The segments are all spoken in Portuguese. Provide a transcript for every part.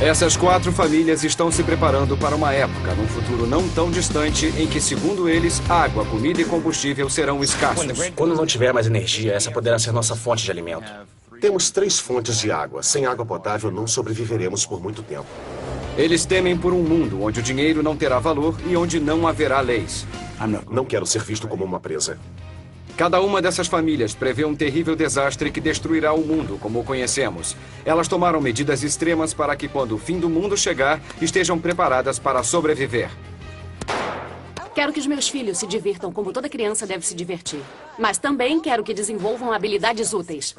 Essas 4 famílias estão se preparando para uma época, num futuro não tão distante, em que, segundo eles, água, comida e combustível serão escassos. Quando não tiver mais energia, essa poderá ser nossa fonte de alimento. Temos 3 fontes de água. Sem água potável, não sobreviveremos por muito tempo. Eles temem por um mundo onde o dinheiro não terá valor e onde não haverá leis. Não quero ser visto como uma presa. Cada uma dessas famílias prevê um terrível desastre que destruirá o mundo como o conhecemos. Elas tomaram medidas extremas para que, quando o fim do mundo chegar, estejam preparadas para sobreviver. Quero que os meus filhos se divirtam como toda criança deve se divertir. Mas também quero que desenvolvam habilidades úteis.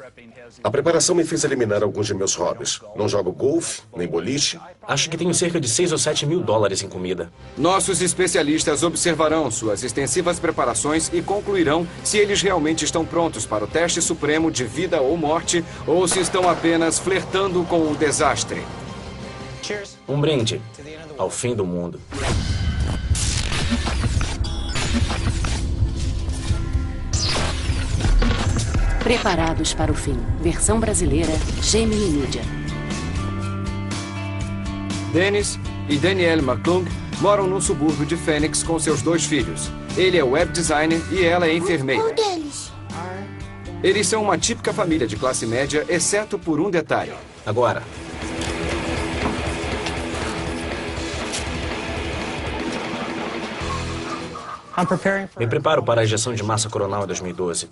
A preparação me fez eliminar alguns de meus hobbies. Não jogo golfe, nem boliche. Acho que tenho cerca de 6 ou 7 mil dólares em comida. Nossos especialistas observarão suas extensivas preparações e concluirão se eles realmente estão prontos para o teste supremo de vida ou morte ou se estão apenas flertando com o desastre. Um brinde ao fim do mundo. Preparados para o fim. Versão brasileira, Gemini Media. Dennis e Danielle McClung moram num subúrbio de Phoenix com seus 2 filhos. Ele é web designer e ela é enfermeira. Qual deles? Eles são uma típica família de classe média, exceto por um detalhe. Agora. Me preparo para a ejeção de massa coronal em 2012.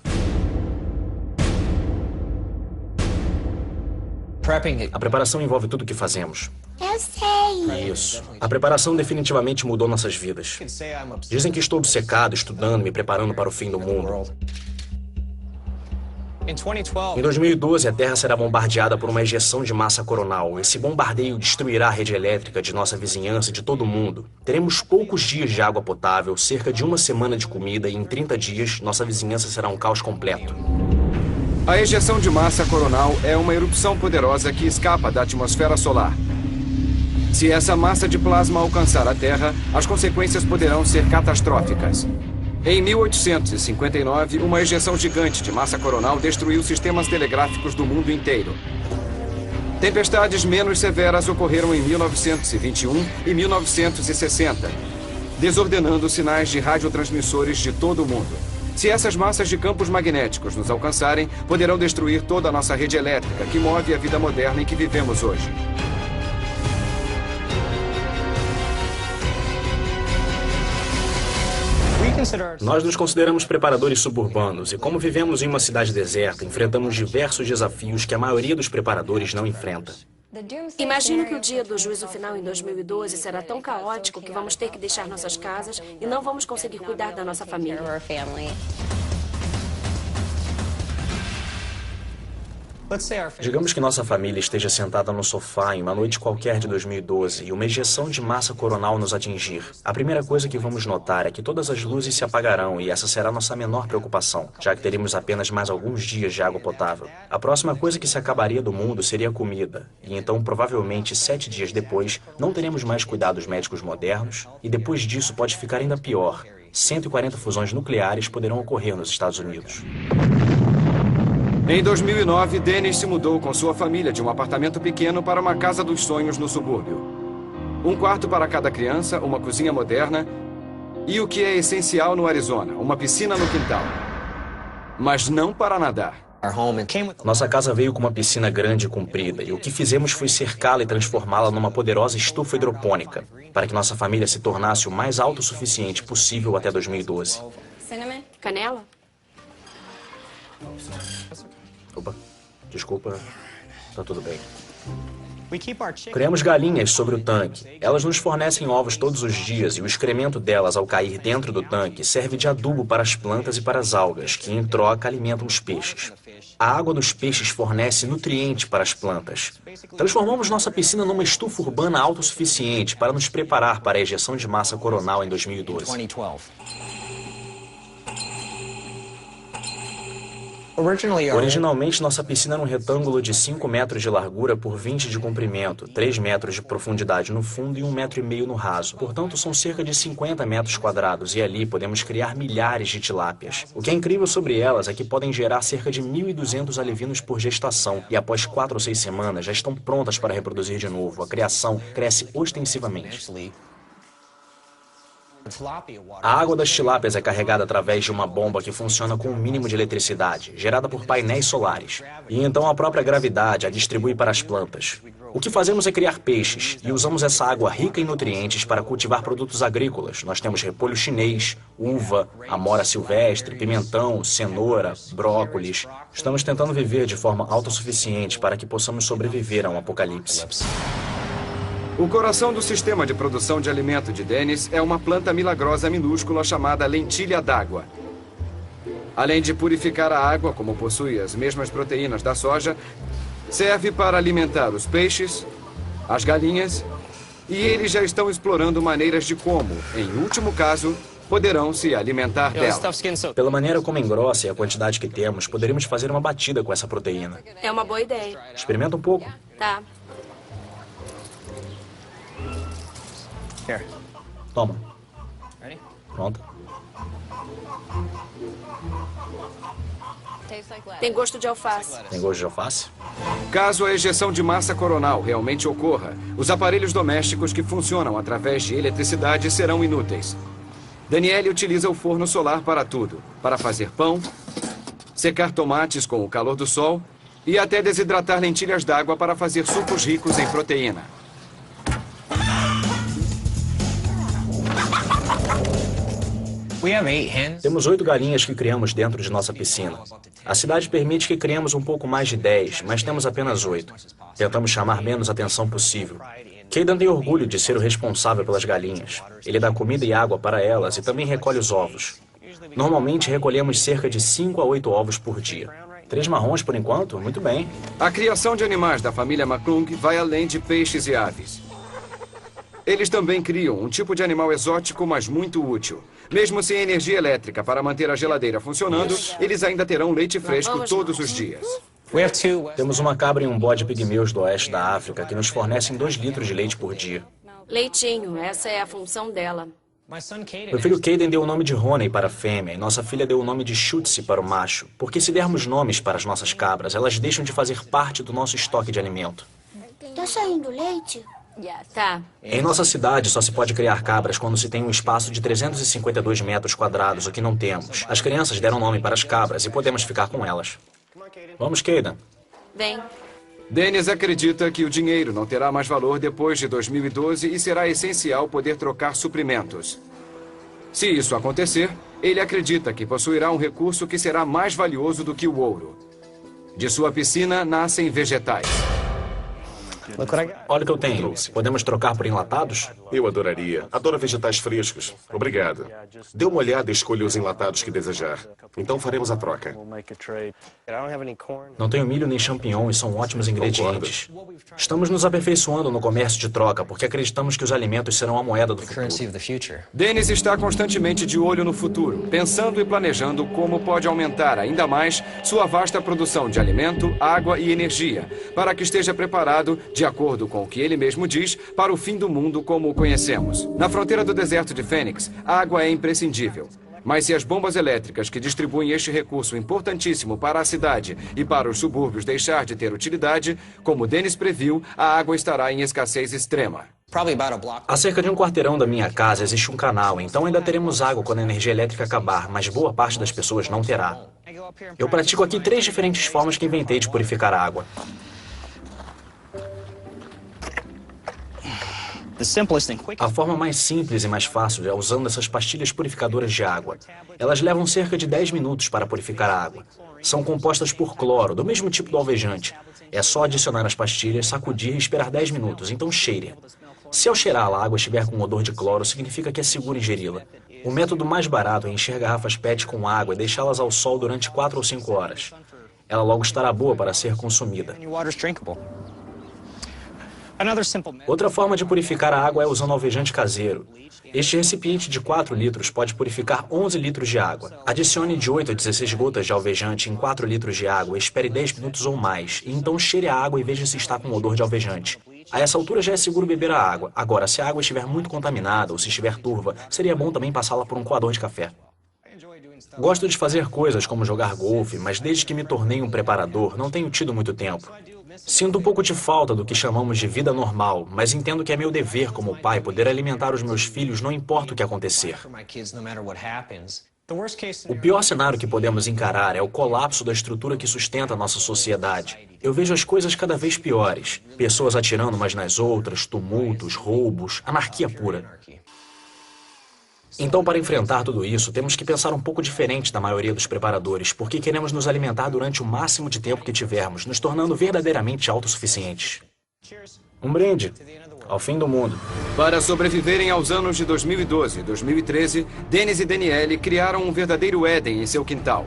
A preparação envolve tudo o que fazemos. Eu sei. Isso. A preparação definitivamente mudou nossas vidas. Dizem que estou obcecado, estudando, me preparando para o fim do mundo. Em 2012, a Terra será bombardeada por uma ejeção de massa coronal. Esse bombardeio destruirá a rede elétrica de nossa vizinhança e de todo o mundo. Teremos poucos dias de água potável, cerca de 1 semana de comida e em 30 dias, nossa vizinhança será um caos completo. A ejeção de massa coronal é uma erupção poderosa que escapa da atmosfera solar. Se essa massa de plasma alcançar a Terra, as consequências poderão ser catastróficas. Em 1859, uma ejeção gigante de massa coronal destruiu sistemas telegráficos do mundo inteiro. Tempestades menos severas ocorreram em 1921 e 1960, desordenando sinais de radiotransmissores de todo o mundo. Se essas massas de campos magnéticos nos alcançarem, poderão destruir toda a nossa rede elétrica que move a vida moderna em que vivemos hoje. Nós nos consideramos preparadores suburbanos e, como vivemos em uma cidade deserta, enfrentamos diversos desafios que a maioria dos preparadores não enfrenta. Imagino que o dia do juízo final em 2012 será tão caótico que vamos ter que deixar nossas casas e não vamos conseguir cuidar da nossa família. Digamos que nossa família esteja sentada no sofá em uma noite qualquer de 2012 e uma ejeção de massa coronal nos atingir. A primeira coisa que vamos notar é que todas as luzes se apagarão e essa será nossa menor preocupação, já que teremos apenas mais alguns dias de água potável. A próxima coisa que se acabaria do mundo seria a comida, e então provavelmente 7 dias depois não teremos mais cuidados médicos modernos e depois disso pode ficar ainda pior. 140 fusões nucleares poderão ocorrer nos Estados Unidos. Em 2009, Dennis se mudou com sua família de um apartamento pequeno para uma casa dos sonhos no subúrbio. Um quarto para cada criança, uma cozinha moderna e o que é essencial no Arizona, uma piscina no quintal. Mas não para nadar. Nossa casa veio com uma piscina grande e comprida, e o que fizemos foi cercá-la e transformá-la numa poderosa estufa hidropônica, para que nossa família se tornasse o mais autossuficiente possível até 2012. Canela? Opa, desculpa, tá tudo bem. Criamos galinhas sobre o tanque. Elas nos fornecem ovos todos os dias e o excremento delas, ao cair dentro do tanque, serve de adubo para as plantas e para as algas, que em troca alimentam os peixes. A água dos peixes fornece nutriente para as plantas. Transformamos nossa piscina numa estufa urbana autossuficiente para nos preparar para a ejeção de massa coronal em 2012. Originalmente, nossa piscina era um retângulo de 5 metros de largura por 20 de comprimento, 3 metros de profundidade no fundo e 1,5 metro no raso. Portanto, são cerca de 50 metros quadrados e ali podemos criar milhares de tilápias. O que é incrível sobre elas é que podem gerar cerca de 1.200 alevinos por gestação e após 4 ou 6 semanas já estão prontas para reproduzir de novo. A criação cresce ostensivamente. A água das tilápias é carregada através de uma bomba que funciona com um mínimo de eletricidade, gerada por painéis solares. E então a própria gravidade a distribui para as plantas. O que fazemos é criar peixes e usamos essa água rica em nutrientes para cultivar produtos agrícolas. Nós temos repolho chinês, uva, amora silvestre, pimentão, cenoura, brócolis. Estamos tentando viver de forma autossuficiente para que possamos sobreviver a um apocalipse. O coração do sistema de produção de alimento de Dennis é uma planta milagrosa minúscula chamada lentilha d'água. Além de purificar a água, como possui as mesmas proteínas da soja, serve para alimentar os peixes, as galinhas, e eles já estão explorando maneiras de como, em último caso, poderão se alimentar dela. Pela maneira como engrossa e a quantidade que temos, poderíamos fazer uma batida com essa proteína. É uma boa ideia. Experimenta um pouco. Tá. Toma. Pronto. Tem gosto de alface. Tem gosto de alface? Caso a ejeção de massa coronal realmente ocorra, os aparelhos domésticos que funcionam através de eletricidade serão inúteis. Daniele utiliza o forno solar para tudo. Para fazer pão, secar tomates com o calor do sol e até desidratar lentilhas d'água para fazer sucos ricos em proteína. Temos 8 galinhas que criamos dentro de nossa piscina. A cidade permite que criemos um pouco mais de 10, mas temos apenas 8. Tentamos chamar menos atenção possível. Caden tem orgulho de ser o responsável pelas galinhas. Ele dá comida e água para elas e também recolhe os ovos. Normalmente recolhemos cerca de 5 a 8 ovos por dia. 3 marrons por enquanto? Muito bem. A criação de animais da família McClung vai além de peixes e aves. Eles também criam um tipo de animal exótico, mas muito útil. Mesmo sem energia elétrica para manter a geladeira funcionando, eles ainda terão leite fresco todos os dias. Temos uma cabra e um bode pigmeus do oeste da África que nos fornecem 2 litros de leite por dia. Leitinho, essa é a função dela. Meu filho Caden deu o nome de Honey para a fêmea e nossa filha deu o nome de Shutzi para o macho. Porque se dermos nomes para as nossas cabras, elas deixam de fazer parte do nosso estoque de alimento. Tá saindo leite? Tá. Em nossa cidade, só se pode criar cabras quando se tem um espaço de 352 metros quadrados, o que não temos. As crianças deram nome para as cabras e podemos ficar com elas. Vamos, Caden. Vem. Dennis acredita que o dinheiro não terá mais valor depois de 2012 e será essencial poder trocar suprimentos. Se isso acontecer, ele acredita que possuirá um recurso que será mais valioso do que o ouro. De sua piscina nascem vegetais. Olha o que eu tenho. Podemos trocar por enlatados? Eu adoraria. Adoro vegetais frescos. Obrigado. Dê uma olhada e escolha os enlatados que desejar. Então faremos a troca. Não tenho milho nem champignon e são ótimos ingredientes. Estamos nos aperfeiçoando no comércio de troca porque acreditamos que os alimentos serão a moeda do futuro. Dennis está constantemente de olho no futuro, pensando e planejando como pode aumentar ainda mais sua vasta produção de alimento, água e energia, para que esteja preparado, de acordo com o que ele mesmo diz, para o fim do mundo como o conhecemos. Na fronteira do deserto de Fênix, a água é imprescindível. Mas se as bombas elétricas que distribuem este recurso importantíssimo para a cidade e para os subúrbios deixar de ter utilidade, como Dennis previu, a água estará em escassez extrema. A cerca de um quarteirão da minha casa existe um canal, então ainda teremos água quando a energia elétrica acabar, mas boa parte das pessoas não terá. Eu pratico aqui 3 diferentes formas que inventei de purificar a água. A forma mais simples e mais fácil é usando essas pastilhas purificadoras de água. Elas levam cerca de 10 minutos para purificar a água. São compostas por cloro, do mesmo tipo do alvejante. É só adicionar as pastilhas, sacudir e esperar 10 minutos, então cheire. Se ao cheirar a água estiver com odor de cloro, significa que é seguro ingeri-la. O método mais barato é encher garrafas PET com água e deixá-las ao sol durante 4 ou 5 horas. Ela logo estará boa para ser consumida. Outra forma de purificar a água é usando alvejante caseiro. Este recipiente de 4 litros pode purificar 11 litros de água. Adicione de 8 a 16 gotas de alvejante em 4 litros de água, espere 10 minutos ou mais, e então cheire a água e veja se está com odor de alvejante. A essa altura já é seguro beber a água. Agora, se a água estiver muito contaminada ou se estiver turva, seria bom também passá-la por um coador de café. Gosto de fazer coisas como jogar golfe, mas desde que me tornei um preparador, não tenho tido muito tempo. Sinto um pouco de falta do que chamamos de vida normal, mas entendo que é meu dever como pai poder alimentar os meus filhos não importa o que acontecer. O pior cenário que podemos encarar é o colapso da estrutura que sustenta a nossa sociedade. Eu vejo as coisas cada vez piores. Pessoas atirando umas nas outras, tumultos, roubos, anarquia pura. Então, para enfrentar tudo isso, temos que pensar um pouco diferente da maioria dos preparadores, porque queremos nos alimentar durante o máximo de tempo que tivermos, nos tornando verdadeiramente autossuficientes. Um brinde ao fim do mundo. Para sobreviverem aos anos de 2012 e 2013, Dennis e Danielle criaram um verdadeiro Éden em seu quintal.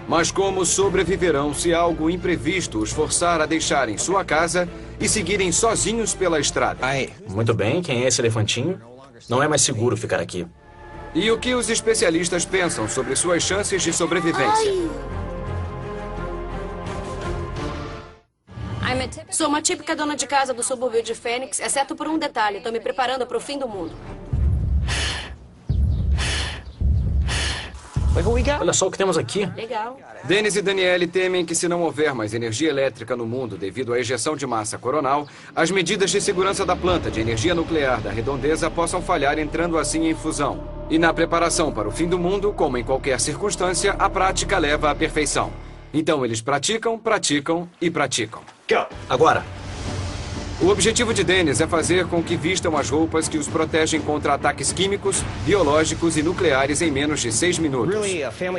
Mas como sobreviverão se algo imprevisto os forçar a deixarem sua casa e seguirem sozinhos pela estrada? Muito bem, quem é esse elefantinho? Não é mais seguro ficar aqui. E o que os especialistas pensam sobre suas chances de sobrevivência? Sou uma típica dona de casa do subúrbio de Phoenix, exceto por um detalhe. Estou me preparando para o fim do mundo. Olha só o que temos aqui. Legal. Dennis e Danielle temem que, se não houver mais energia elétrica no mundo devido à ejeção de massa coronal, as medidas de segurança da planta de energia nuclear da Redondeza possam falhar, entrando assim em fusão. E na preparação para o fim do mundo, como em qualquer circunstância, a prática leva à perfeição. Então eles praticam, praticam e praticam. Agora. O objetivo de Dennis é fazer com que vistam as roupas que os protegem contra ataques químicos, biológicos e nucleares em menos de 6 minutos.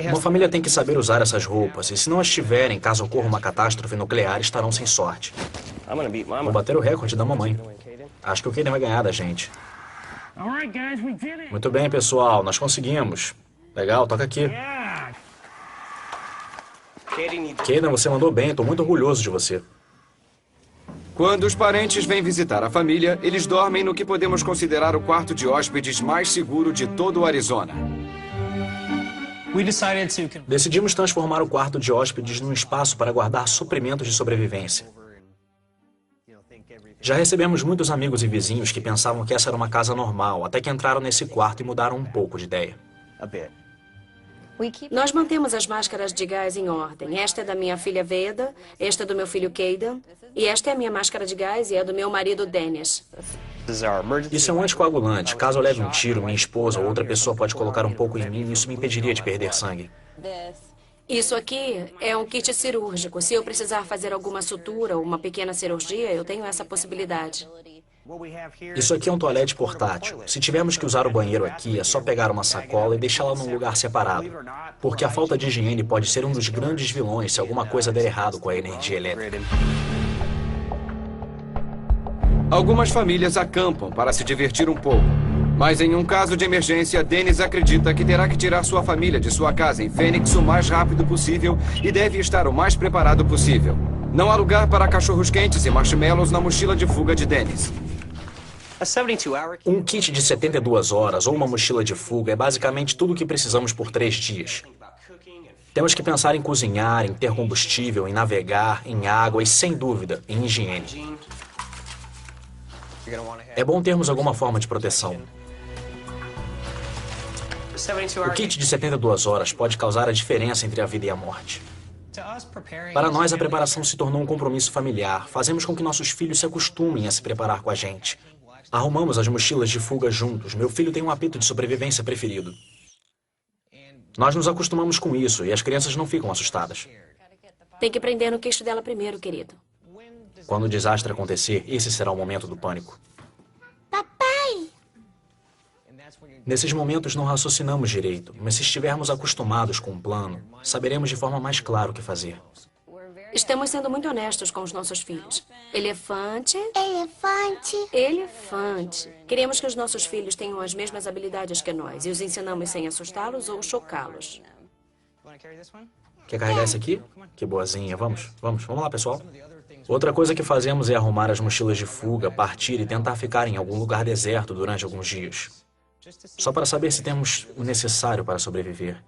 Uma família tem que saber usar essas roupas, e se não as tiverem, caso ocorra uma catástrofe nuclear, estarão sem sorte. Vou bater o recorde da mamãe. Acho que o Kaden vai ganhar da gente. Muito bem, pessoal, nós conseguimos. Legal, toca aqui. Kaden, você mandou bem, estou muito orgulhoso de você. Quando os parentes vêm visitar a família, eles dormem no que podemos considerar o quarto de hóspedes mais seguro de todo o Arizona. Decidimos transformar o quarto de hóspedes num espaço para guardar suprimentos de sobrevivência. Já recebemos muitos amigos e vizinhos que pensavam que essa era uma casa normal, até que entraram nesse quarto e mudaram um pouco de ideia. Nós mantemos as máscaras de gás em ordem. Esta é da minha filha Veda, esta é do meu filho Kaden, e esta é a minha máscara de gás e é do meu marido Dennis. Isso é um anticoagulante. Caso eu leve um tiro, minha esposa ou outra pessoa pode colocar um pouco em mim e isso me impediria de perder sangue. Isso aqui é um kit cirúrgico. Se eu precisar fazer alguma sutura ou uma pequena cirurgia, eu tenho essa possibilidade. Isso aqui é um toalete portátil. Se tivermos que usar o banheiro aqui, é só pegar uma sacola e deixá-la num lugar separado. Porque a falta de higiene pode ser um dos grandes vilões se alguma coisa der errado com a energia elétrica. Algumas famílias acampam para se divertir um pouco. Mas em um caso de emergência, Dennis acredita que terá que tirar sua família de sua casa em Phoenix o mais rápido possível e deve estar o mais preparado possível. Não há lugar para cachorros quentes e marshmallows na mochila de fuga de Dennis. Um kit de 72 horas ou uma mochila de fuga é basicamente tudo o que precisamos por 3 dias. Temos que pensar em cozinhar, em ter combustível, em navegar, em água e, sem dúvida, em higiene. É bom termos alguma forma de proteção. O kit de 72 horas pode causar a diferença entre a vida e a morte. Para nós, a preparação se tornou um compromisso familiar. Fazemos com que nossos filhos se acostumem a se preparar com a gente. Arrumamos as mochilas de fuga juntos. Meu filho tem um apito de sobrevivência preferido. Nós nos acostumamos com isso e as crianças não ficam assustadas. Tem que prender no queixo dela primeiro, querido. Quando o desastre acontecer, esse será o momento do pânico. Papai! Nesses momentos não raciocinamos direito, mas se estivermos acostumados com um plano, saberemos de forma mais clara o que fazer. Estamos sendo muito honestos com os nossos filhos. Elefante. Elefante. Elefante. Queremos que os nossos filhos tenham as mesmas habilidades que nós e os ensinamos sem assustá-los ou chocá-los. Quer carregar esse aqui? Que boazinha. Vamos lá, pessoal. Outra coisa que fazemos é arrumar as mochilas de fuga, partir e tentar ficar em algum lugar deserto durante alguns dias. Só para saber se temos o necessário para sobreviver.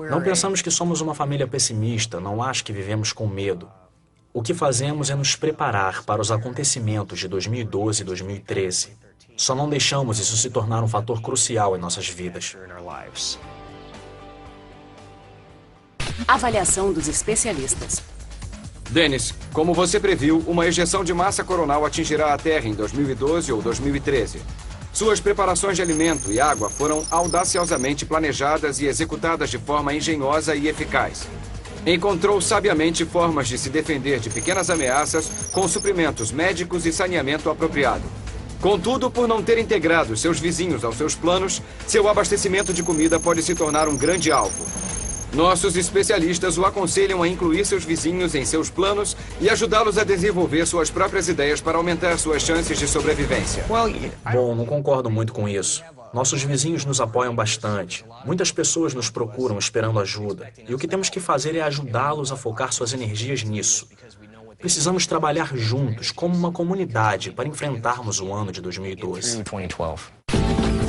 Não pensamos que somos uma família pessimista, não acho que vivemos com medo. O que fazemos é nos preparar para os acontecimentos de 2012 e 2013. Só não deixamos isso se tornar um fator crucial em nossas vidas. Avaliação dos especialistas. Dennis, como você previu, uma ejeção de massa coronal atingirá a Terra em 2012 ou 2013. Suas preparações de alimento e água foram audaciosamente planejadas e executadas de forma engenhosa e eficaz. Encontrou sabiamente formas de se defender de pequenas ameaças com suprimentos médicos e saneamento apropriado. Contudo, por não ter integrado seus vizinhos aos seus planos, seu abastecimento de comida pode se tornar um grande alvo. Nossos especialistas o aconselham a incluir seus vizinhos em seus planos e ajudá-los a desenvolver suas próprias ideias para aumentar suas chances de sobrevivência. Bom, não concordo muito com isso. Nossos vizinhos nos apoiam bastante. Muitas pessoas nos procuram esperando ajuda. E o que temos que fazer é ajudá-los a focar suas energias nisso. Precisamos trabalhar juntos, como uma comunidade, para enfrentarmos o ano de 2012.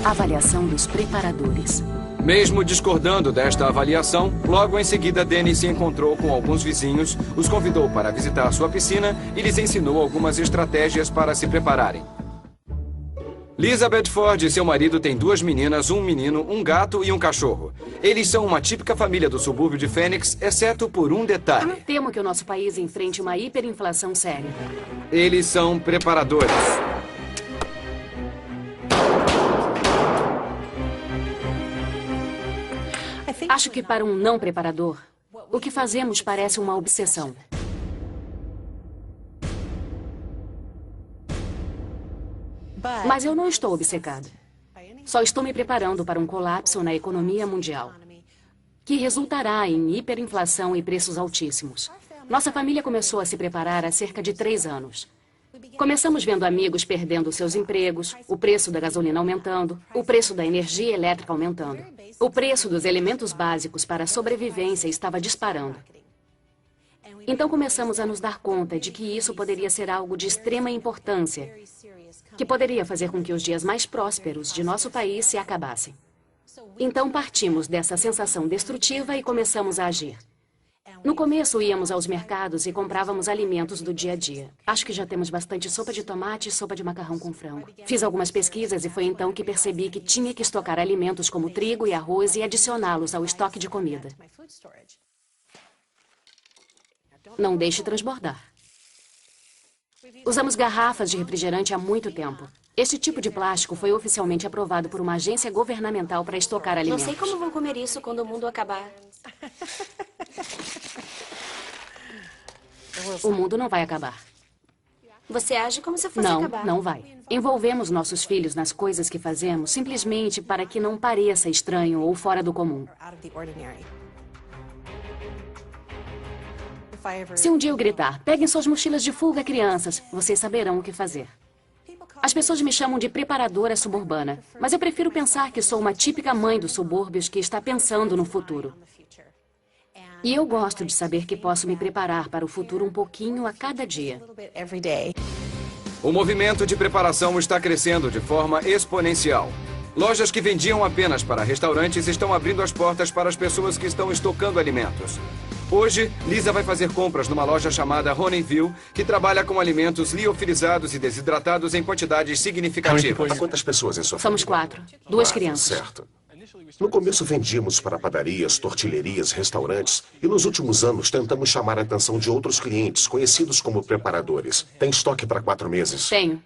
Avaliação dos preparadores. Mesmo discordando desta avaliação, logo em seguida Dennis se encontrou com alguns vizinhos, os convidou para visitar sua piscina e lhes ensinou algumas estratégias para se prepararem. Lisa Bedford e seu marido têm 2 meninas, um menino, um gato e um cachorro. Eles são uma típica família do subúrbio de Phoenix, exceto por um detalhe. Temo que o nosso país enfrente uma hiperinflação séria. Eles são preparadores. Acho que para um não preparador, o que fazemos parece uma obsessão. Mas eu não estou obcecado. Só estou me preparando para um colapso na economia mundial, que resultará em hiperinflação e preços altíssimos. Nossa família começou a se preparar há cerca de 3 anos. Começamos vendo amigos perdendo seus empregos, o preço da gasolina aumentando, o preço da energia elétrica aumentando. O preço dos elementos básicos para a sobrevivência estava disparando. Então começamos a nos dar conta de que isso poderia ser algo de extrema importância, que poderia fazer com que os dias mais prósperos de nosso país se acabassem. Então partimos dessa sensação destrutiva e começamos a agir. No começo, íamos aos mercados e comprávamos alimentos do dia a dia. Acho que já temos bastante sopa de tomate e sopa de macarrão com frango. Fiz algumas pesquisas e foi então que percebi que tinha que estocar alimentos como trigo e arroz e adicioná-los ao estoque de comida. Não deixe transbordar. Usamos garrafas de refrigerante há muito tempo. Este tipo de plástico foi oficialmente aprovado por uma agência governamental para estocar alimentos. Não sei como vão comer isso quando o mundo acabar. O mundo não vai acabar. Você age como se fosse acabar. Não vai. Envolvemos nossos filhos nas coisas que fazemos simplesmente para que não pareça estranho ou fora do comum. Se um dia eu gritar, peguem suas mochilas de fuga, crianças, vocês saberão o que fazer. As pessoas me chamam de preparadora suburbana, mas eu prefiro pensar que sou uma típica mãe dos subúrbios que está pensando no futuro. E eu gosto de saber que posso me preparar para o futuro um pouquinho a cada dia. O movimento de preparação está crescendo de forma exponencial. Lojas que vendiam apenas para restaurantes estão abrindo as portas para as pessoas que estão estocando alimentos. Hoje, Lisa vai fazer compras numa loja chamada Honeyville, que trabalha com alimentos liofilizados e desidratados em quantidades significativas. Há quantas pessoas em sua Somos família? 4. 2 crianças. Certo. No começo vendíamos para padarias, tortilherias, restaurantes e nos últimos anos tentamos chamar a atenção de outros clientes, conhecidos como preparadores. Tem estoque para 4 meses? Tenho.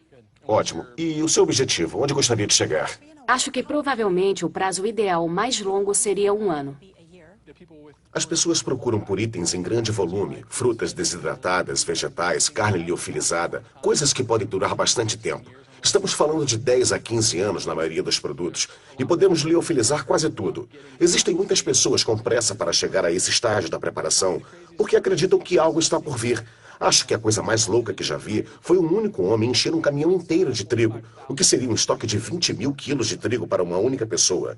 Ótimo. E o seu objetivo? Onde gostaria de chegar? Acho que provavelmente o prazo ideal mais longo seria 1 ano. As pessoas procuram por itens em grande volume, frutas desidratadas, vegetais, carne liofilizada, coisas que podem durar bastante tempo. Estamos falando de 10 a 15 anos na maioria dos produtos e podemos liofilizar quase tudo. Existem muitas pessoas com pressa para chegar a esse estágio da preparação porque acreditam que algo está por vir. Acho que a coisa mais louca que já vi foi um único homem encher um caminhão inteiro de trigo, o que seria um estoque de 20 mil quilos de trigo para uma única pessoa.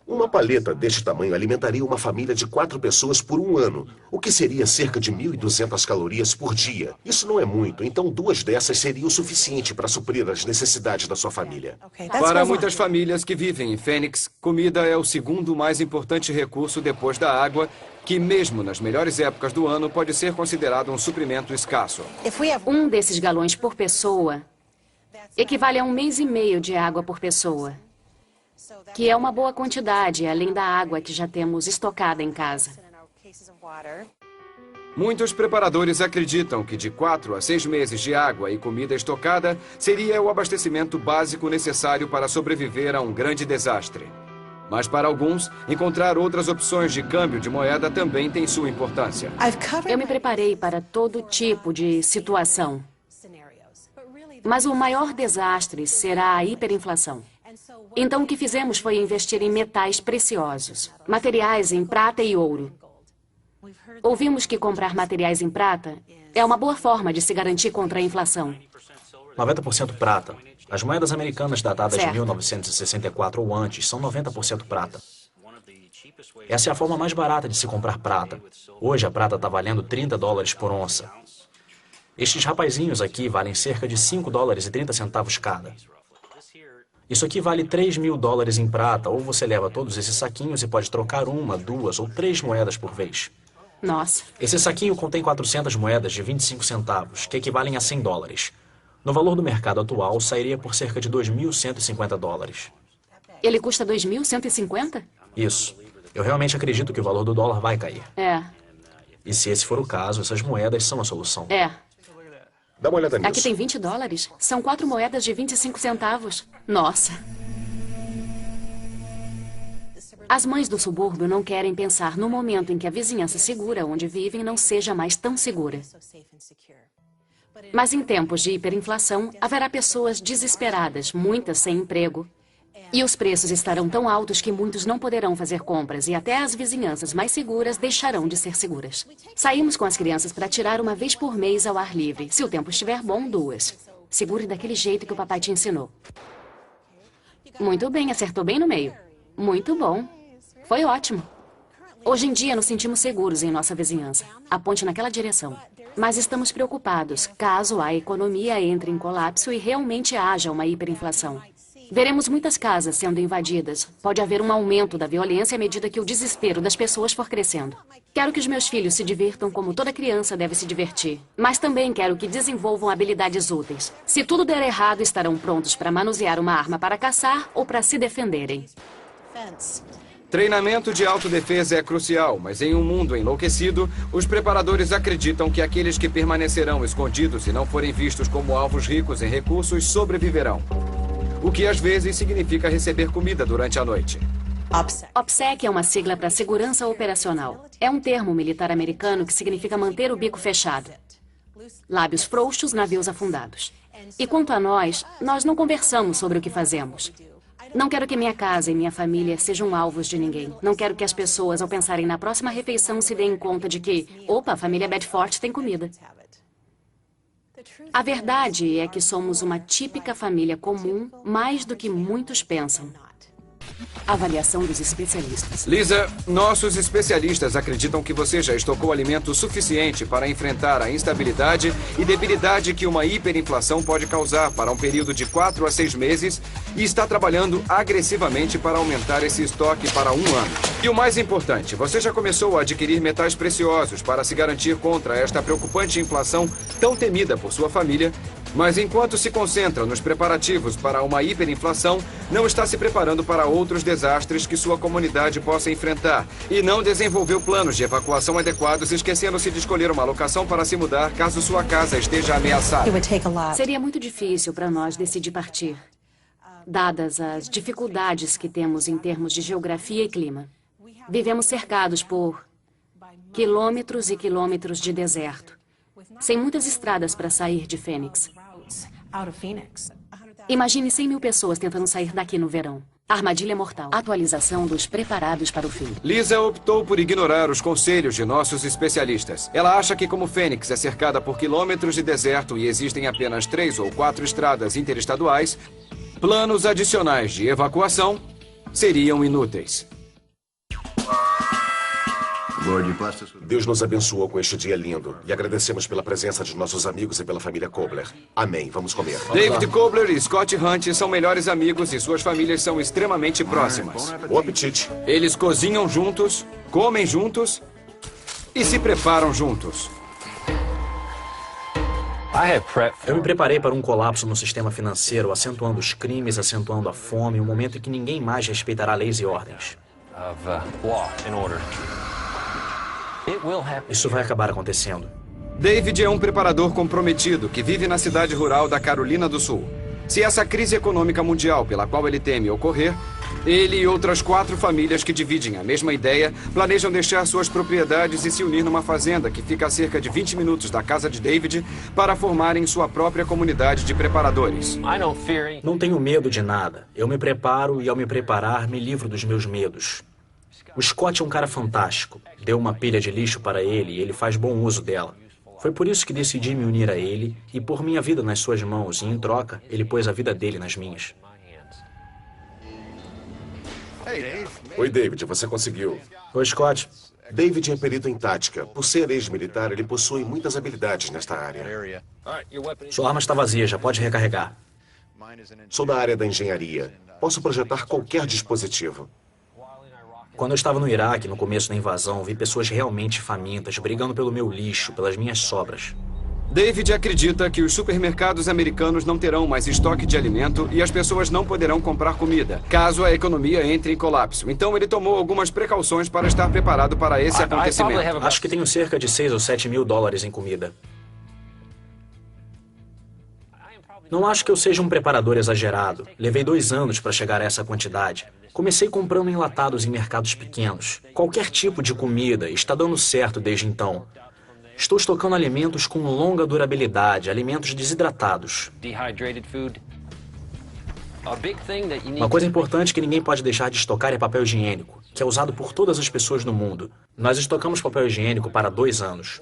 Uma paleta deste tamanho alimentaria uma família de 4 pessoas por um ano, o que seria cerca de 1.200 calorias por dia. Isso não é muito, então 2 dessas seriam o suficiente para suprir as necessidades da sua família. Para muitas famílias que vivem em Phoenix, comida é o segundo mais importante recurso depois da água, que mesmo nas melhores épocas do ano pode ser considerado um suprimento escasso. Um desses galões por pessoa equivale a 1 mês e meio de água por pessoa, que é uma boa quantidade, além da água que já temos estocada em casa. Muitos preparadores acreditam que de 4 a 6 meses de água e comida estocada seria o abastecimento básico necessário para sobreviver a um grande desastre. Mas para alguns, encontrar outras opções de câmbio de moeda também tem sua importância. Eu me preparei para todo tipo de situação. Mas o maior desastre será a hiperinflação. Então o que fizemos foi investir em metais preciosos, materiais em prata e ouro. Ouvimos que comprar materiais em prata é uma boa forma de se garantir contra a inflação. 90% prata. As moedas americanas datadas Certo. de 1964 ou antes são 90% prata. Essa é a forma mais barata de se comprar prata. Hoje a prata está valendo $30 por onça. Estes rapazinhos aqui valem cerca de $5,30 cada. Isso aqui vale $3.000 em prata, ou você leva todos esses saquinhos e pode trocar 1, 2 ou 3 moedas por vez. Nossa, Esse saquinho contém 400 moedas de 25 centavos, que equivalem a $100. No valor do mercado atual, sairia por cerca de $2.150. ele custa 2.150? Isso. Eu realmente acredito que o valor do dólar vai cair. É, E se esse for o caso, essas moedas são a solução. é. Dá uma olhada nisso. Aqui tem $20. São 4 moedas de 25 centavos. Nossa. As mães do subúrbio não querem pensar no momento em que a vizinhança segura onde vivem não seja mais tão segura. Mas em tempos de hiperinflação, haverá pessoas desesperadas, muitas sem emprego. E os preços estarão tão altos que muitos não poderão fazer compras e até as vizinhanças mais seguras deixarão de ser seguras. Saímos com as crianças para tirar uma vez por mês ao ar livre. Se o tempo estiver bom, 2. Segure daquele jeito que o papai te ensinou. Muito bem, acertou bem no meio. Muito bom. Foi ótimo. Hoje em dia nos sentimos seguros em nossa vizinhança. Aponte naquela direção. Mas estamos preocupados caso a economia entre em colapso e realmente haja uma hiperinflação. Veremos muitas casas sendo invadidas. Pode haver um aumento da violência à medida que o desespero das pessoas for crescendo. Quero que os meus filhos se divirtam como toda criança deve se divertir. Mas também quero que desenvolvam habilidades úteis. Se tudo der errado, estarão prontos para manusear uma arma para caçar ou para se defenderem. Treinamento de autodefesa é crucial, mas em um mundo enlouquecido, os preparadores acreditam que aqueles que permanecerão escondidos e não forem vistos como alvos ricos em recursos sobreviverão. O que às vezes significa receber comida durante a noite. OPSEC é uma sigla para segurança operacional. É um termo militar americano que significa manter o bico fechado. Lábios frouxos, navios afundados. E quanto a nós não conversamos sobre o que fazemos. Não quero que minha casa e minha família sejam alvos de ninguém. Não quero que as pessoas, ao pensarem na próxima refeição, se deem conta de que, opa, a família Bedford tem comida. A verdade é que somos uma típica família comum, mais do que muitos pensam. Avaliação dos especialistas. Lisa, nossos especialistas acreditam que você já estocou alimento suficiente para enfrentar a instabilidade e debilidade que uma hiperinflação pode causar para um período de 4 a 6 meses e está trabalhando agressivamente para aumentar esse estoque para 1 ano. E o mais importante, você já começou a adquirir metais preciosos para se garantir contra esta preocupante inflação tão temida por sua família. Mas enquanto se concentra nos preparativos para uma hiperinflação, não está se preparando para outros desastres que sua comunidade possa enfrentar e não desenvolveu planos de evacuação adequados, esquecendo-se de escolher uma locação para se mudar caso sua casa esteja ameaçada. Seria muito difícil para nós decidir partir, dadas as dificuldades que temos em termos de geografia e clima. Vivemos cercados por quilômetros e quilômetros de deserto, sem muitas estradas para sair de Phoenix. Imagine 100.000 pessoas tentando sair daqui no verão. Armadilha mortal. Atualização dos preparados para o fim. Lisa optou por ignorar os conselhos de nossos especialistas. Ela acha que como Phoenix é cercada por quilômetros de deserto e existem apenas 3 ou 4 estradas interestaduais, planos adicionais de evacuação seriam inúteis. Deus nos abençoou com este dia lindo e agradecemos pela presença de nossos amigos e pela família Kobler. Amém. Vamos comer. David Kobler e Scott Hunt são melhores amigos e suas famílias são extremamente próximas. Bom apetite. Eles cozinham juntos, comem juntos e se preparam juntos. Eu me preparei para um colapso no sistema financeiro, acentuando os crimes, acentuando a fome, um momento em que ninguém mais respeitará leis e ordens. Isso vai acabar acontecendo. David é um preparador comprometido que vive na cidade rural da Carolina do Sul. Se essa crise econômica mundial pela qual ele teme ocorrer, ele e outras 4 famílias que dividem a mesma ideia planejam deixar suas propriedades e se unir numa fazenda que fica a cerca de 20 minutos da casa de David para formarem sua própria comunidade de preparadores. Não tenho medo de nada. Eu me preparo e, ao me preparar, me livro dos meus medos. O Scott é um cara fantástico. Deu uma pilha de lixo para ele e ele faz bom uso dela. Foi por isso que decidi me unir a ele e pôr minha vida nas suas mãos, e em troca, ele pôs a vida dele nas minhas. Oi, David. Você conseguiu. Oi, Scott. David é perito em tática. Por ser ex-militar, ele possui muitas habilidades nesta área. Sua arma está vazia, já pode recarregar. Sou da área da engenharia. Posso projetar qualquer dispositivo. Quando eu estava no Iraque, no começo da invasão, vi pessoas realmente famintas, brigando pelo meu lixo, pelas minhas sobras. David acredita que os supermercados americanos não terão mais estoque de alimento e as pessoas não poderão comprar comida, caso a economia entre em colapso. Então ele tomou algumas precauções para estar preparado para esse acontecimento. Acho que tenho cerca de 6 ou 7 mil dólares em comida. Não acho que eu seja um preparador exagerado. Levei 2 anos para chegar a essa quantidade. Comecei comprando enlatados em mercados pequenos. Qualquer tipo de comida, está dando certo desde então. Estou estocando alimentos com longa durabilidade, alimentos desidratados. Uma coisa importante que ninguém pode deixar de estocar é papel higiênico, que é usado por todas as pessoas no mundo. Nós estocamos papel higiênico para 2 anos.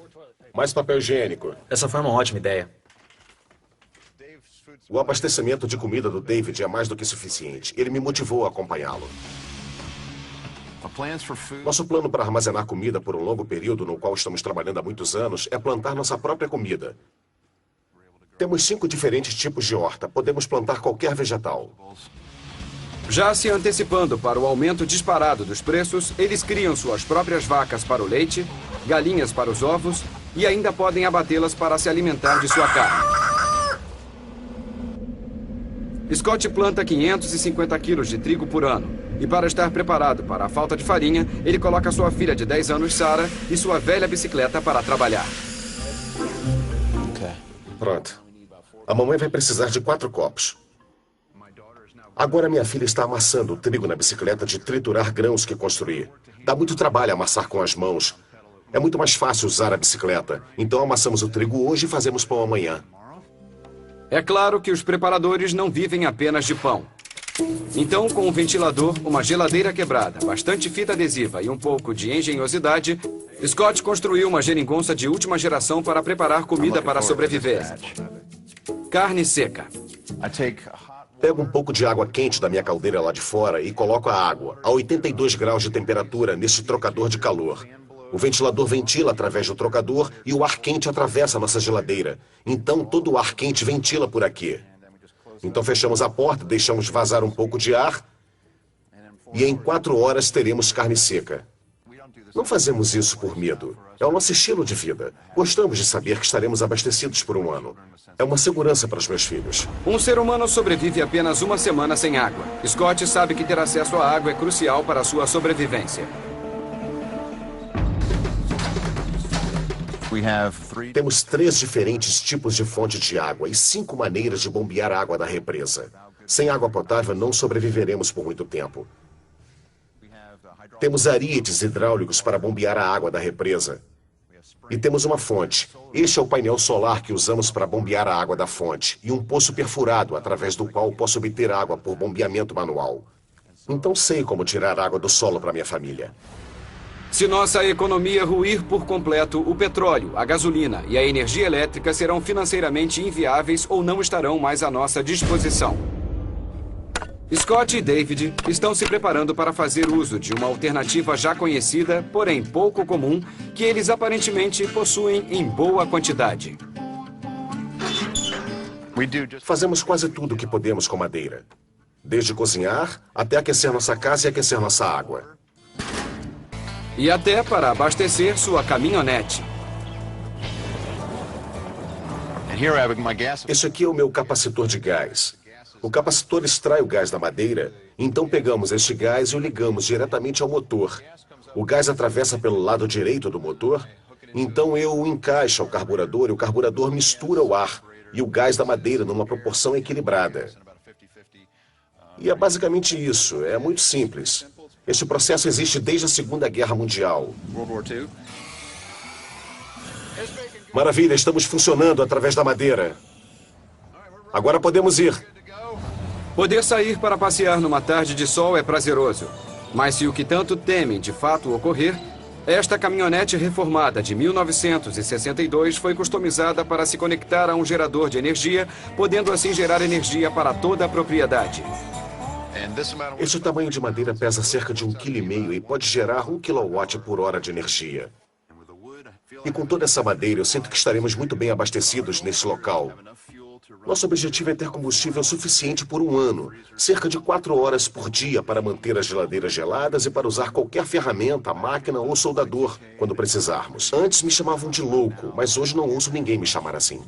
Mais papel higiênico. Essa foi uma ótima ideia. O abastecimento de comida do David é mais do que suficiente. Ele me motivou a acompanhá-lo. Nosso plano para armazenar comida por um longo período, no qual estamos trabalhando há muitos anos, é plantar nossa própria comida. Temos 5 diferentes tipos de horta. Podemos plantar qualquer vegetal. Já se antecipando para o aumento disparado dos preços, eles criam suas próprias vacas para o leite, galinhas para os ovos e ainda podem abatê-las para se alimentar de sua carne. Scott planta 550 quilos de trigo por ano. E para estar preparado para a falta de farinha, ele coloca sua filha de 10 anos, Sarah, e sua velha bicicleta para trabalhar. Pronto. A mamãe vai precisar de 4 copos. Agora minha filha está amassando o trigo na bicicleta de triturar grãos que construí. Dá muito trabalho amassar com as mãos. É muito mais fácil usar a bicicleta. Então amassamos o trigo hoje e fazemos pão amanhã. É claro que os preparadores não vivem apenas de pão. Então, com um ventilador, uma geladeira quebrada, bastante fita adesiva e um pouco de engenhosidade, Scott construiu uma geringonça de última geração para preparar comida para sobreviver. Carne seca. Pego um pouco de água quente da minha caldeira lá de fora e coloco a água a 82 graus de temperatura neste trocador de calor. O ventilador ventila através do trocador e o ar quente atravessa a nossa geladeira. Então, todo o ar quente ventila por aqui. Então, fechamos a porta, deixamos vazar um pouco de ar e em 4 horas teremos carne seca. Não fazemos isso por medo. É o nosso estilo de vida. Gostamos de saber que estaremos abastecidos por um ano. É uma segurança para os meus filhos. Um ser humano sobrevive apenas 1 semana sem água. Scott sabe que ter acesso à água é crucial para a sua sobrevivência. Temos 3 diferentes tipos de fonte de água e 5 maneiras de bombear a água da represa. Sem água potável, não sobreviveremos por muito tempo. Temos arietes hidráulicos para bombear a água da represa. E temos uma fonte. Este é o painel solar que usamos para bombear a água da fonte. E um poço perfurado, através do qual posso obter água por bombeamento manual. Então sei como tirar água do solo para minha família. Se nossa economia ruir por completo, o petróleo, a gasolina e a energia elétrica serão financeiramente inviáveis ou não estarão mais à nossa disposição. Scott e David estão se preparando para fazer uso de uma alternativa já conhecida, porém pouco comum, que eles aparentemente possuem em boa quantidade. Fazemos quase tudo o que podemos com madeira. Desde cozinhar, até aquecer nossa casa e aquecer nossa água. E até para abastecer sua caminhonete. Esse aqui é o meu capacitor de gás. O capacitor extrai o gás da madeira, então pegamos este gás e o ligamos diretamente ao motor. O gás atravessa pelo lado direito do motor, então eu o encaixo ao carburador e o carburador mistura o ar e o gás da madeira numa proporção equilibrada. E é basicamente isso, é muito simples. Este processo existe desde a Segunda Guerra Mundial. Maravilha, estamos funcionando através da madeira. Agora podemos ir. Poder sair para passear numa tarde de sol é prazeroso. Mas se o que tanto temem de fato ocorrer, esta caminhonete reformada de 1962 foi customizada para se conectar a um gerador de energia, podendo assim gerar energia para toda a propriedade. Este tamanho de madeira pesa cerca de 1,5 kg e pode gerar 1 kWh de energia. E com toda essa madeira, eu sinto que estaremos muito bem abastecidos nesse local. Nosso objetivo é ter combustível suficiente por 1 ano, cerca de 4 horas por dia para manter as geladeiras geladas e para usar qualquer ferramenta, máquina ou soldador quando precisarmos. Antes me chamavam de louco, mas hoje não ouço ninguém me chamar assim.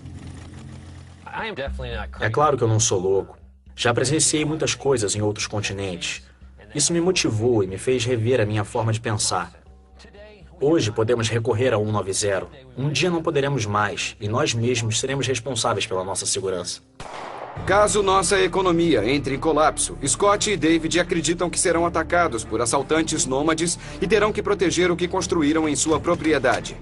É claro que eu não sou louco. Já presenciei muitas coisas em outros continentes. Isso me motivou e me fez rever a minha forma de pensar. Hoje podemos recorrer ao 190. Um dia não poderemos mais, e nós mesmos seremos responsáveis pela nossa segurança. Caso nossa economia entre em colapso, Scott e David acreditam que serão atacados por assaltantes nômades e terão que proteger o que construíram em sua propriedade.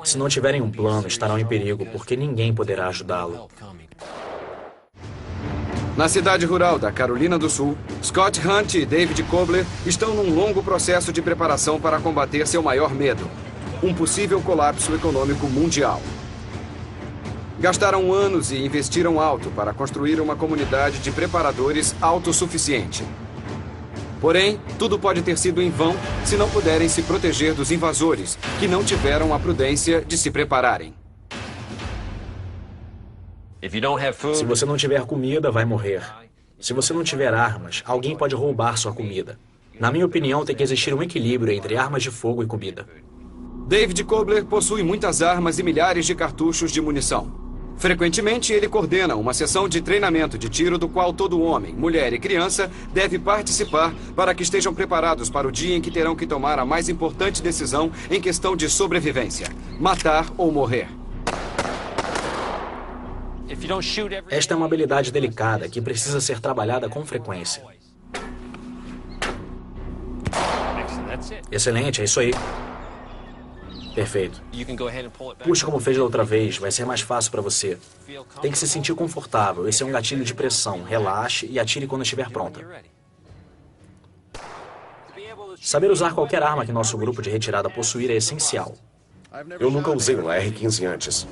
Se não tiverem um plano, estarão em perigo, porque ninguém poderá ajudá-lo. Na cidade rural da Carolina do Sul, Scott Hunt e David Kobler estão num longo processo de preparação para combater seu maior medo, um possível colapso econômico mundial. Gastaram anos e investiram alto para construir uma comunidade de preparadores autossuficiente. Porém, tudo pode ter sido em vão se não puderem se proteger dos invasores, que não tiveram a prudência de se prepararem. Se você não tiver comida, vai morrer. Se você não tiver armas, alguém pode roubar sua comida. Na minha opinião, tem que existir um equilíbrio entre armas de fogo e comida. David Kobler possui muitas armas e milhares de cartuchos de munição. Frequentemente, ele coordena uma sessão de treinamento de tiro do qual todo homem, mulher e criança deve participar para que estejam preparados para o dia em que terão que tomar a mais importante decisão em questão de sobrevivência: matar ou morrer. Esta é uma habilidade delicada que precisa ser trabalhada com frequência. Excelente, é isso aí. Perfeito. Puxe como fez da outra vez, vai ser mais fácil para você. Tem que se sentir confortável, esse é um gatilho de pressão. Relaxe e atire quando estiver pronta. Saber usar qualquer arma que nosso grupo de retirada possuir é essencial. Eu nunca usei uma R15 antes.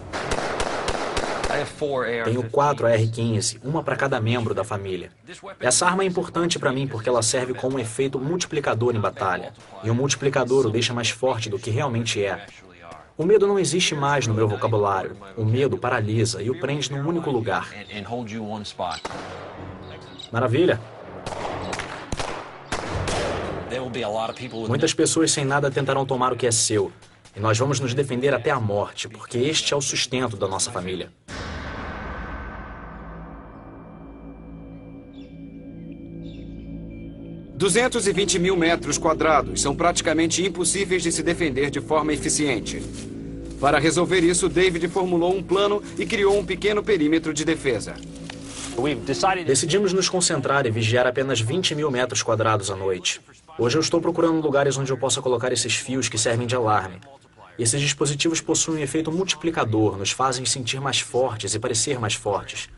Tenho 4 AR-15, uma para cada membro da família. Essa arma é importante para mim porque ela serve como um efeito multiplicador em batalha. E um multiplicador o deixa mais forte do que realmente é. O medo não existe mais no meu vocabulário. O medo paralisa e o prende num único lugar. Maravilha! Muitas pessoas sem nada tentarão tomar o que é seu. E nós vamos nos defender até a morte, porque este é o sustento da nossa família. $220 mil metros quadrados são praticamente impossíveis de se defender de forma eficiente. Para resolver isso, David formulou um plano e criou um pequeno perímetro de defesa. Decidimos nos concentrar e vigiar apenas 20 mil metros quadrados à noite. Hoje eu estou procurando lugares onde eu possa colocar esses fios que servem de alarme. E esses dispositivos possuem um efeito multiplicador, nos fazem sentir mais fortes e parecer mais fortes.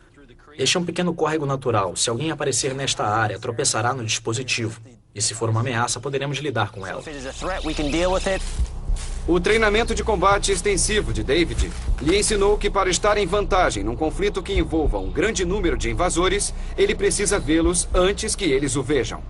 Este é um pequeno córrego natural. Se alguém aparecer nesta área, tropeçará no dispositivo. E se for uma ameaça, poderemos lidar com ela. O treinamento de combate extensivo de David lhe ensinou que para estar em vantagem num conflito que envolva um grande número de invasores, ele precisa vê-los antes que eles o vejam.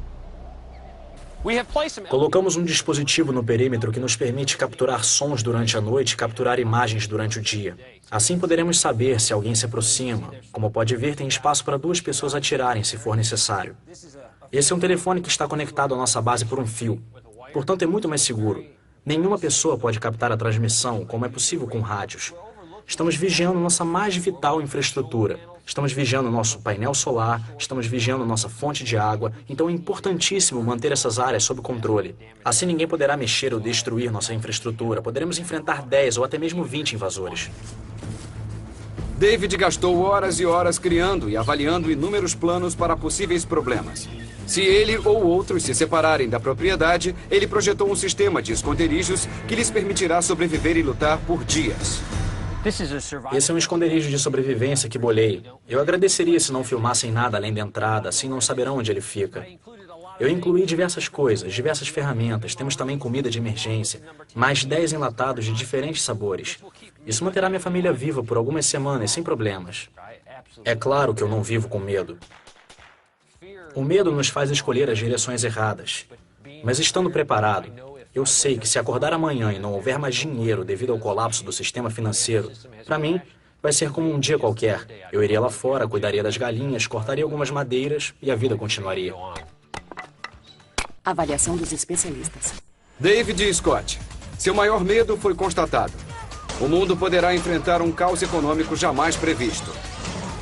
Colocamos um dispositivo no perímetro que nos permite capturar sons durante a noite e capturar imagens durante o dia. Assim poderemos saber se alguém se aproxima. Como pode ver, tem espaço para 2 pessoas atirarem se for necessário. Esse é um telefone que está conectado à nossa base por um fio. Portanto, é muito mais seguro. Nenhuma pessoa pode captar a transmissão, como é possível com rádios. Estamos vigiando nossa mais vital infraestrutura. Estamos vigiando nosso painel solar, estamos vigiando nossa fonte de água, então é importantíssimo manter essas áreas sob controle. Assim ninguém poderá mexer ou destruir nossa infraestrutura. Poderemos enfrentar 10 ou até mesmo 20 invasores. David gastou horas e horas criando e avaliando inúmeros planos para possíveis problemas. Se ele ou outros se separarem da propriedade, ele projetou um sistema de esconderijos que lhes permitirá sobreviver e lutar por dias. Esse é um esconderijo de sobrevivência que bolei. Eu agradeceria se não filmassem nada além da entrada, assim não saberão onde ele fica. Eu incluí diversas coisas, diversas ferramentas. Temos também comida de emergência, mais 10 enlatados de diferentes sabores. Isso manterá minha família viva por algumas semanas, sem problemas. É claro que eu não vivo com medo. O medo nos faz escolher as direções erradas. Mas estando preparado, eu sei que se acordar amanhã e não houver mais dinheiro devido ao colapso do sistema financeiro, para mim, vai ser como um dia qualquer. Eu iria lá fora, cuidaria das galinhas, cortaria algumas madeiras e a vida continuaria. Avaliação dos especialistas. David e Scott, seu maior medo foi constatado. O mundo poderá enfrentar um caos econômico jamais previsto.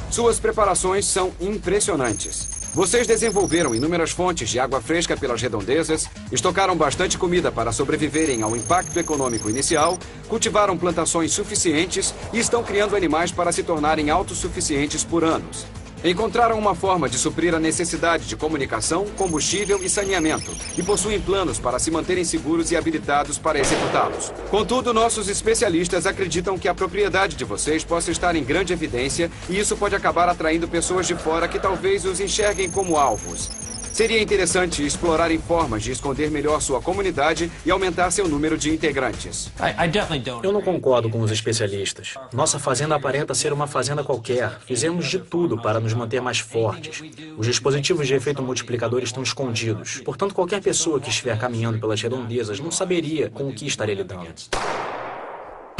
Suas preparações são impressionantes. Vocês desenvolveram inúmeras fontes de água fresca pelas redondezas, estocaram bastante comida para sobreviverem ao impacto econômico inicial, cultivaram plantações suficientes e estão criando animais para se tornarem autossuficientes por anos. Encontraram uma forma de suprir a necessidade de comunicação, combustível e saneamento, e possuem planos para se manterem seguros e habilitados para executá-los. Contudo, nossos especialistas acreditam que a propriedade de vocês possa estar em grande evidência e isso pode acabar atraindo pessoas de fora que talvez os enxerguem como alvos. Seria interessante explorarem formas de esconder melhor sua comunidade e aumentar seu número de integrantes. Eu não concordo com os especialistas. Nossa fazenda aparenta ser uma fazenda qualquer. Fizemos de tudo para nos manter mais fortes. Os dispositivos de efeito multiplicador estão escondidos. Portanto, qualquer pessoa que estiver caminhando pelas redondezas não saberia com o que estaria lidando.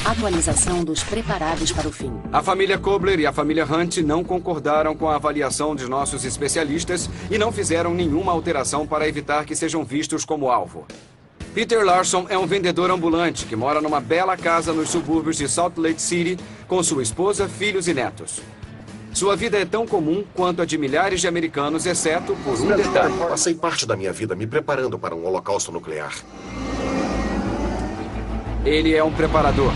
Atualização dos preparados para o fim. A família Kobler e a família Hunt não concordaram com a avaliação de nossos especialistas e não fizeram nenhuma alteração para evitar que sejam vistos como alvo. Peter Larson é um vendedor ambulante que mora numa bela casa nos subúrbios de Salt Lake City com sua esposa, filhos e netos. Sua vida é tão comum quanto a de milhares de americanos, exceto por um detalhe. Passei parte da minha vida me preparando para um holocausto nuclear. Ele é um preparador.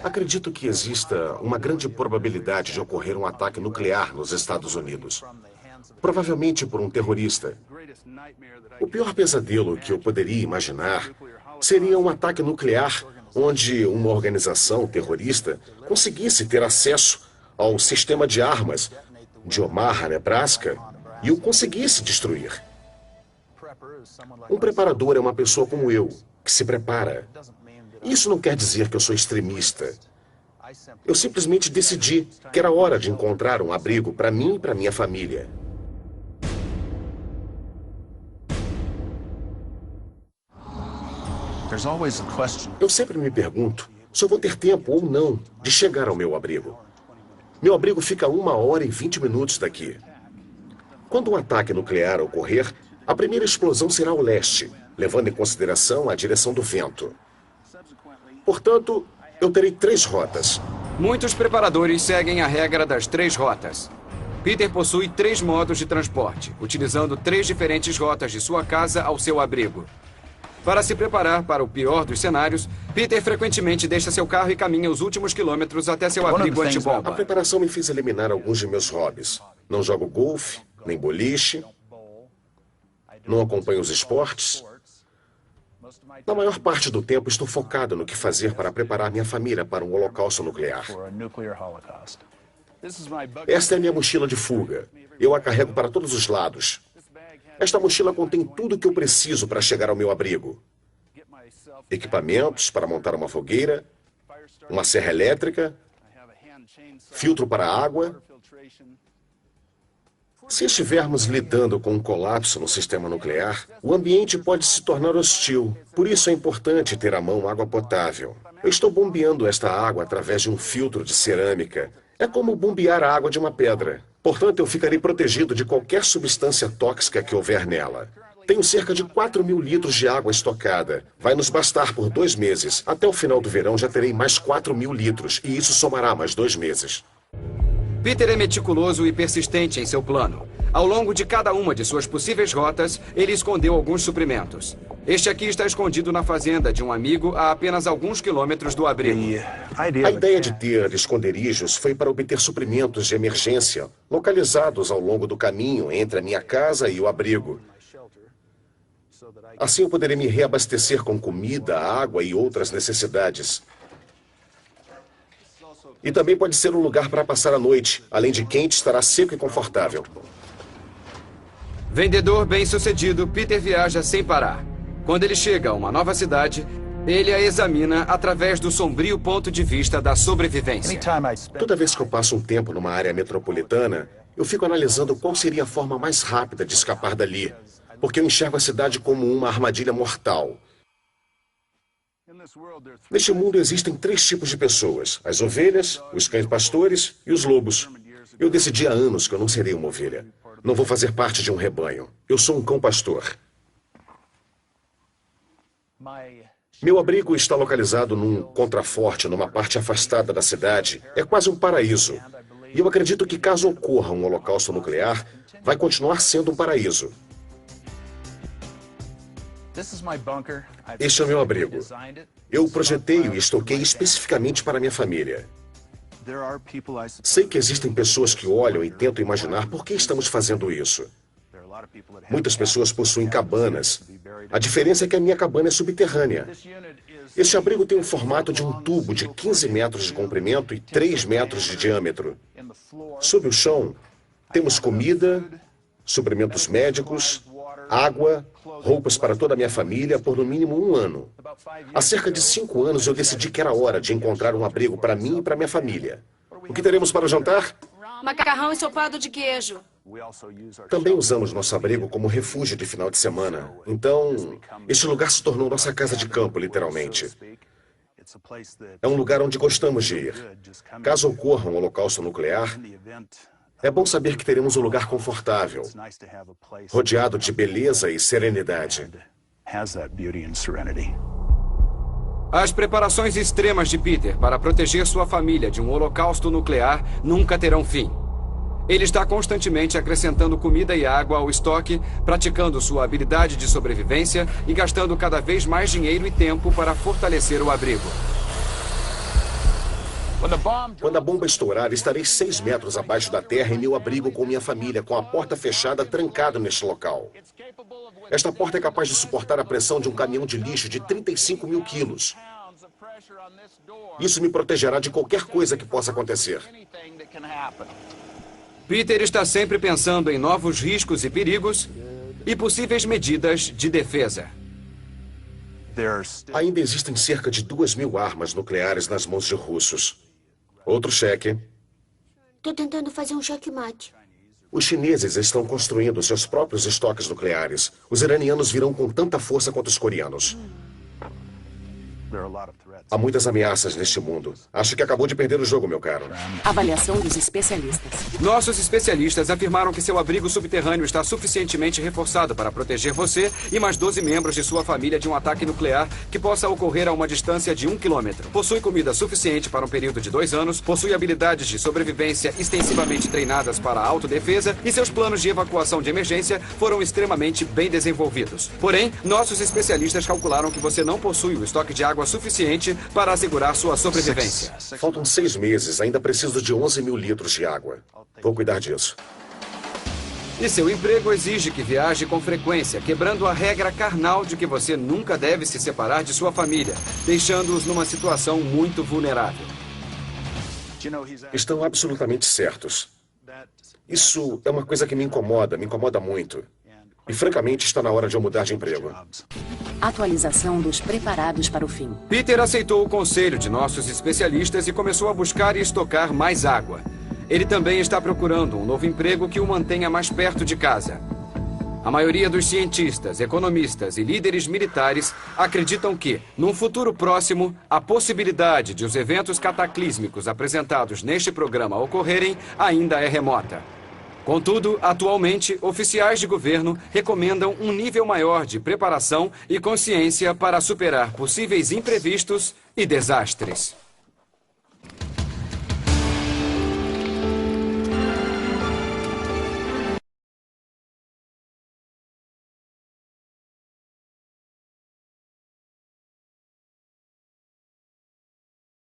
Acredito que exista uma grande probabilidade de ocorrer um ataque nuclear nos Estados Unidos. Provavelmente por um terrorista. O pior pesadelo que eu poderia imaginar seria um ataque nuclear onde uma organização terrorista conseguisse ter acesso ao sistema de armas de Omaha, Nebraska, e o conseguisse destruir. Um preparador é uma pessoa como eu, que se prepara. Isso não quer dizer que eu sou extremista. Eu simplesmente decidi que era hora de encontrar um abrigo para mim e para minha família. Eu sempre me pergunto se eu vou ter tempo ou não de chegar ao meu abrigo. Meu abrigo fica a 1 hora e 20 minutos daqui. Quando um ataque nuclear ocorrer, a primeira explosão será ao leste, levando em consideração a direção do vento. Portanto, eu terei 3 rotas. Muitos preparadores seguem a regra das 3 rotas. Peter possui 3 modos de transporte, utilizando 3 diferentes rotas de sua casa ao seu abrigo. Para se preparar para o pior dos cenários, Peter frequentemente deixa seu carro e caminha os últimos quilômetros até seu abrigo antibomba. A preparação me fez eliminar alguns de meus hobbies. Não jogo golfe, nem boliche. Não acompanho os esportes. Na maior parte do tempo, estou focado no que fazer para preparar minha família para um holocausto nuclear. Esta é minha mochila de fuga. Eu a carrego para todos os lados. Esta mochila contém tudo o que eu preciso para chegar ao meu abrigo. equipamentos para montar uma fogueira, uma serra elétrica, filtro para água. Se estivermos lidando com um colapso no sistema nuclear, o ambiente pode se tornar hostil. Por isso é importante ter à mão água potável. Eu estou bombeando esta água através de um filtro de cerâmica. É como bombear a água de uma pedra. Portanto, eu ficarei protegido de qualquer substância tóxica que houver nela. Tenho cerca de 4.000 litros de água estocada. Vai nos bastar por 2 meses. Até o final do verão já terei mais 4.000 litros, e isso somará mais 2 meses. Peter é meticuloso e persistente em seu plano. Ao longo de cada uma de suas possíveis rotas, ele escondeu alguns suprimentos. Este aqui está escondido na fazenda de um amigo a apenas alguns quilômetros do abrigo. A ideia de ter esconderijos foi para obter suprimentos de emergência, localizados ao longo do caminho entre a minha casa e o abrigo. Assim eu poderei me reabastecer com comida, água e outras necessidades. E também pode ser um lugar para passar a noite. Além de quente, estará seco e confortável. Vendedor bem-sucedido, Peter viaja sem parar. Quando ele chega a uma nova cidade, ele a examina através do sombrio ponto de vista da sobrevivência. Toda vez que eu passo um tempo numa área metropolitana, eu fico analisando qual seria a forma mais rápida de escapar dali. Porque eu enxergo a cidade como uma armadilha mortal. Neste mundo existem 3 tipos de pessoas: as ovelhas, os cães pastores e os lobos. Eu decidi há anos que eu não serei uma ovelha. Não vou fazer parte de um rebanho. Eu sou um cão pastor. Meu abrigo está localizado num contraforte, numa parte afastada da cidade. É quase um paraíso. E eu acredito que caso ocorra um holocausto nuclear, vai continuar sendo um paraíso. Este é o meu abrigo. Eu o projetei e estoquei especificamente para minha família. Sei que existem pessoas que olham e tentam imaginar por que estamos fazendo isso. Muitas pessoas possuem cabanas. A diferença é que a minha cabana é subterrânea. Este abrigo tem o formato de um tubo de 15 metros de comprimento e 3 metros de diâmetro. Sob o chão, temos comida, suprimentos médicos, água, roupas para toda a minha família por no mínimo 1 ano. Há cerca de 5 anos eu decidi que era hora de encontrar um abrigo para mim e para minha família. O que teremos para o jantar? Macarrão ensopado de queijo. Também usamos nosso abrigo como refúgio de final de semana. Então, este lugar se tornou nossa casa de campo, literalmente. É um lugar onde gostamos de ir. Caso ocorra um holocausto nuclear, é bom saber que teremos um lugar confortável, rodeado de beleza e serenidade. As preparações extremas de Peter para proteger sua família de um holocausto nuclear nunca terão fim. Ele está constantemente acrescentando comida e água ao estoque, praticando sua habilidade de sobrevivência e gastando cada vez mais dinheiro e tempo para fortalecer o abrigo. Quando a bomba estourar, estarei 6 metros abaixo da terra em meu abrigo com minha família, com a porta fechada, trancado neste local. Esta porta é capaz de suportar a pressão de um caminhão de lixo de 35.000 quilos. Isso me protegerá de qualquer coisa que possa acontecer. Peter está sempre pensando em novos riscos e perigos e possíveis medidas de defesa. Ainda existem cerca de 2.000 armas nucleares nas mãos de russos. Outro cheque. Tô tentando fazer um checkmate. Os chineses estão construindo seus próprios estoques nucleares. Os iranianos virão com tanta força quanto os coreanos. Há muitas ameaças neste mundo. Acho que acabou de perder o jogo, meu caro. Avaliação dos especialistas. Nossos especialistas afirmaram que seu abrigo subterrâneo está suficientemente reforçado para proteger você e mais 12 membros de sua família de um ataque nuclear que possa ocorrer a uma distância de 1 quilômetro. Possui comida suficiente para um período de 2 anos, possui habilidades de sobrevivência extensivamente treinadas para a autodefesa e seus planos de evacuação de emergência foram extremamente bem desenvolvidos. Porém, nossos especialistas calcularam que você não possui o estoque de água suficiente para assegurar sua sobrevivência. Faltam 6 meses. Ainda preciso de 11.000 litros de água. Vou cuidar disso. E seu emprego exige que viaje com frequência, quebrando a regra carnal de que você nunca deve se separar de sua família, deixando-os numa situação muito vulnerável. Estão absolutamente certos. Isso é uma coisa que me incomoda muito. E francamente está na hora de eu mudar de emprego. atualização dos preparados para o fim. Peter aceitou o conselho de nossos especialistas e começou a buscar e estocar mais água. Ele também está procurando um novo emprego que o mantenha mais perto de casa. A maioria dos cientistas, economistas e líderes militares acreditam que, num futuro próximo, a possibilidade de os eventos cataclísmicos apresentados neste programa ocorrerem ainda é remota. Contudo, atualmente, oficiais de governo recomendam um nível maior de preparação e consciência para superar possíveis imprevistos e desastres.